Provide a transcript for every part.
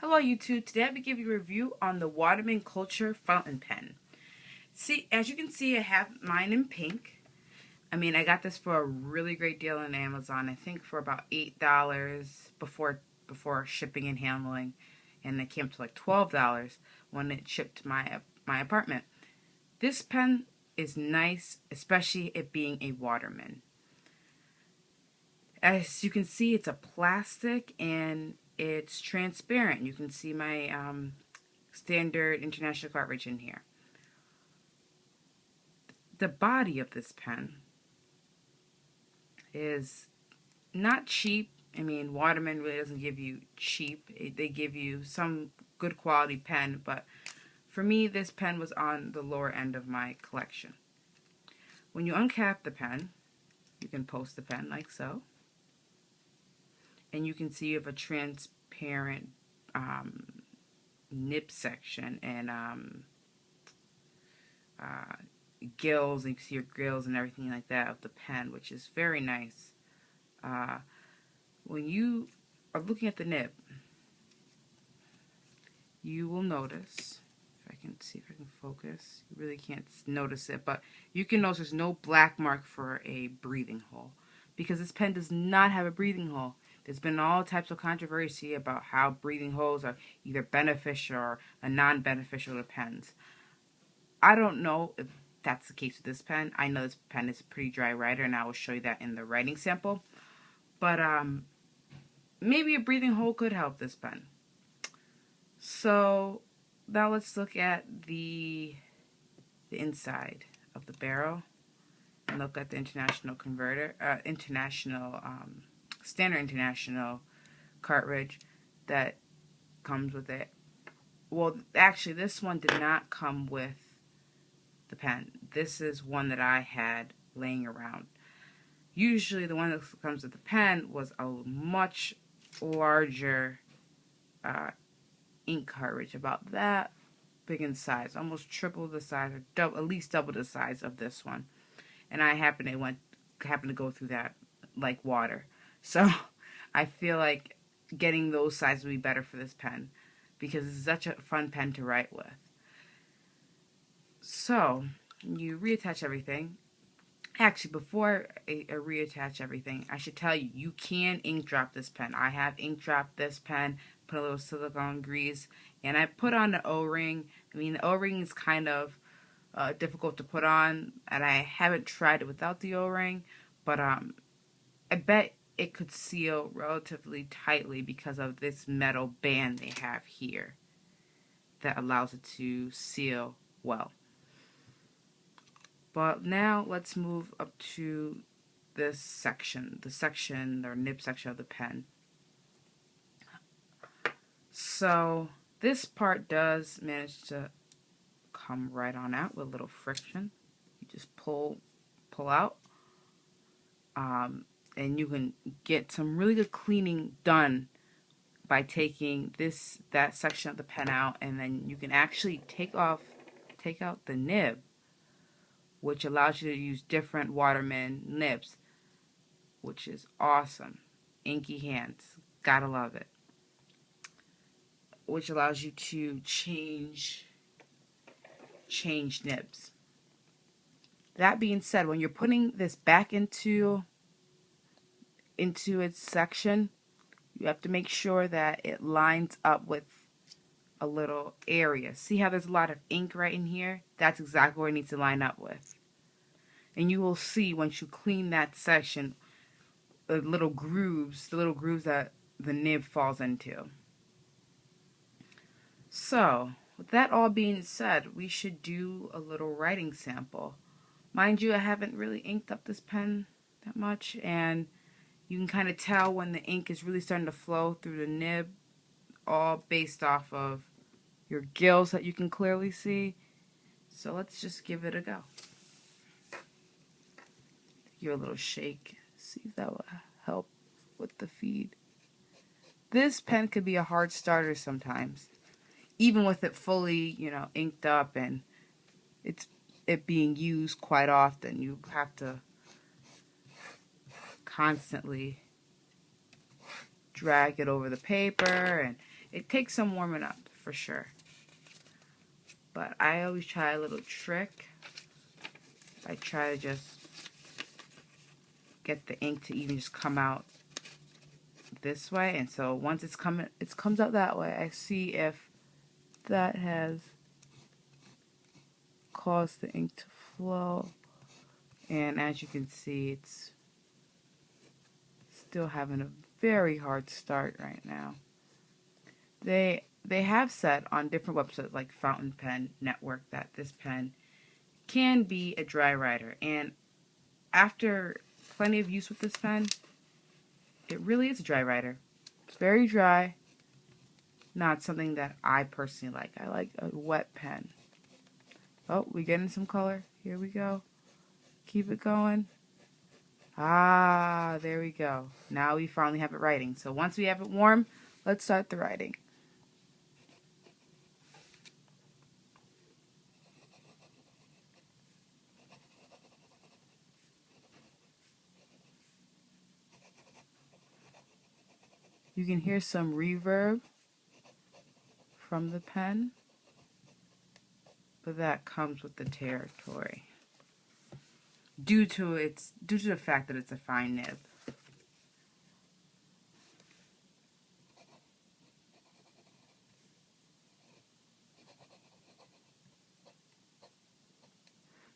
Hello YouTube, today I'll be giving you a review on the Waterman Kultur fountain pen. See, as you can see, I have mine in pink. I got this for a really great deal on Amazon. I think for about $8 before shipping and handling, and it came to like $12 when it shipped to my apartment. This pen is nice, especially it being a Waterman. As you can see, it's a plastic and it's transparent. You can see my standard international cartridge in here. The body of this pen is not cheap. Waterman really doesn't give you cheap. They give you some good quality pen, but for me, this pen was on the lower end of my collection. When you uncap the pen, you can post the pen like so. And you can see you have a transparent nib section and gills, and you can see your grills and everything like that of the pen, which is very nice. When you are looking at the nib, you will notice, if I can see if I can focus, you really can't notice it, but you can notice there's no black mark for a breathing hole, because this pen does not have a breathing hole. There's been all types of controversy about how breathing holes are either beneficial or non-beneficial to pens. I don't know if that's the case with this pen. I know this pen is a pretty dry writer, and I will show you that in the writing sample. But maybe a breathing hole could help this pen. So now let's look at the inside of the barrel and look at the international converter, standard international cartridge that comes with it. Well, actually, this one did not come with the pen. This is one that I had laying around. Usually the one that comes with the pen was a much larger ink cartridge, about that big in size, almost triple the size, or at least double the size of this one. And I happened to go through that like water. So I feel like getting those sizes would be better for this pen, because it's such a fun pen to write with. So you reattach everything. Actually, before I reattach everything, I should tell you, you can ink drop this pen. I have ink dropped this pen, put a little silicone grease, and I put on the O-ring. The O-ring is kind of difficult to put on, and I haven't tried it without the O-ring, but I bet it could seal relatively tightly because of this metal band they have here that allows it to seal well. But now let's move up to this section, the section or nib section of the pen. So this part does manage to come right on out with a little friction. You just pull out, and you can get some really good cleaning done by taking that section of the pen out, and then you can actually take out the nib, which allows you to use different Waterman nibs, which is awesome. Inky hands, gotta love it. Which allows you to change nibs. That being said, when you're putting this back into its section, you have to make sure that it lines up with a little area. See how there's a lot of ink right in here? That's exactly where it needs to line up with. And you will see once you clean that section, the little grooves that the nib falls into. So, with that all being said, we should do a little writing sample. Mind you, I haven't really inked up this pen that much, and you can kind of tell when the ink is really starting to flow through the nib, all based off of your gills that you can clearly see. So let's just give it a go. Give it a little shake, see if that will help with the feed. This pen could be a hard starter sometimes, even with it fully, inked up and it being used quite often. You have to constantly drag it over the paper, and It takes some warming up for sure. But I always try a little trick. I try to just get the ink to even just come out this way, and so once it comes out that way, I see if that has caused the ink to flow. And as you can see, it's still having a very hard start right now. They have said on different websites like Fountain Pen Network that this pen can be a dry writer, and after plenty of use with this pen, it really is a dry writer. It's very dry. Not something that I personally like. I like a wet pen. Oh, we getting some color. Here we go. Keep it going. Ah, there we go. Now we finally have it writing. So once we have it warm, let's start the writing. You can hear some reverb from the pen, but that comes with the territory. Due to the fact that it's a fine nib.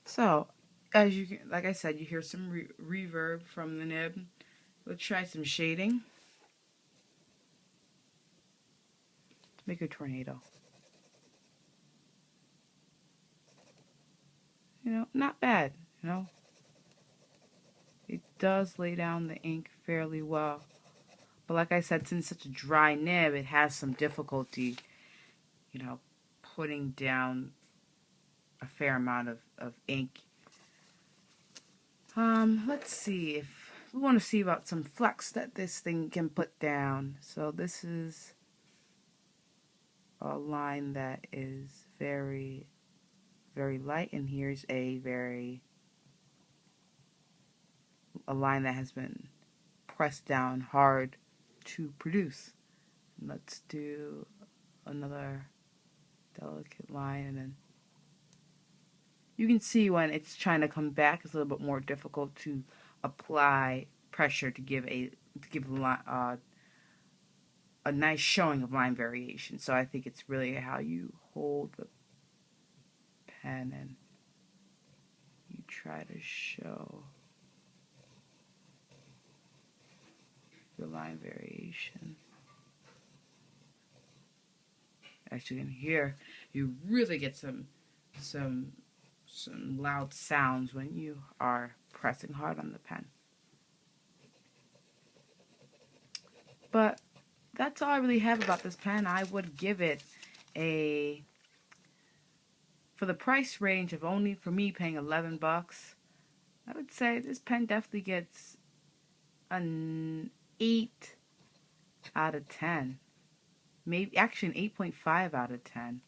So, as you can, like I said, you hear some reverb from the nib. Let's try some shading. Let's make a tornado. You know, not bad, you know. It does lay down the ink fairly well. But like I said, since it's such a dry nib, it has some difficulty, you know, putting down a fair amount of ink. Let's see if we want to see about some flex that this thing can put down. So this is a line that is very, very light, and here's a line that has been pressed down hard to produce. Let's do another delicate line, and then you can see when it's trying to come back, it's a little bit more difficult to apply pressure to give a nice showing of line variation. So I think it's really how you hold the pen and you try to show your line variation. As you can hear, you really get some loud sounds when you are pressing hard on the pen. But that's all I really have about this pen. I would give it for the price range of only, for me, paying $11, I would say this pen definitely gets an 8 out of 10. Maybe actually an 8.5 out of 10.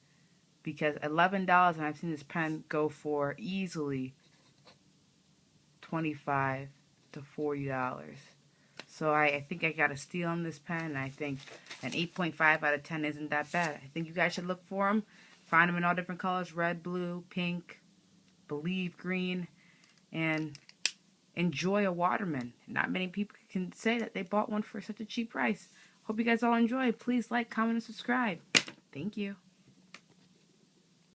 Because $11, and I've seen this pen go for easily $25 to $40. So I think I got a steal on this pen, and I think an 8.5 out of 10 isn't that bad. I think you guys should look for them. Find them in all different colors: red, blue, pink, believe green, and enjoy a Waterman. Not many people can say that they bought one for such a cheap price. Hope you guys all enjoy. Please like, comment, and subscribe. Thank you.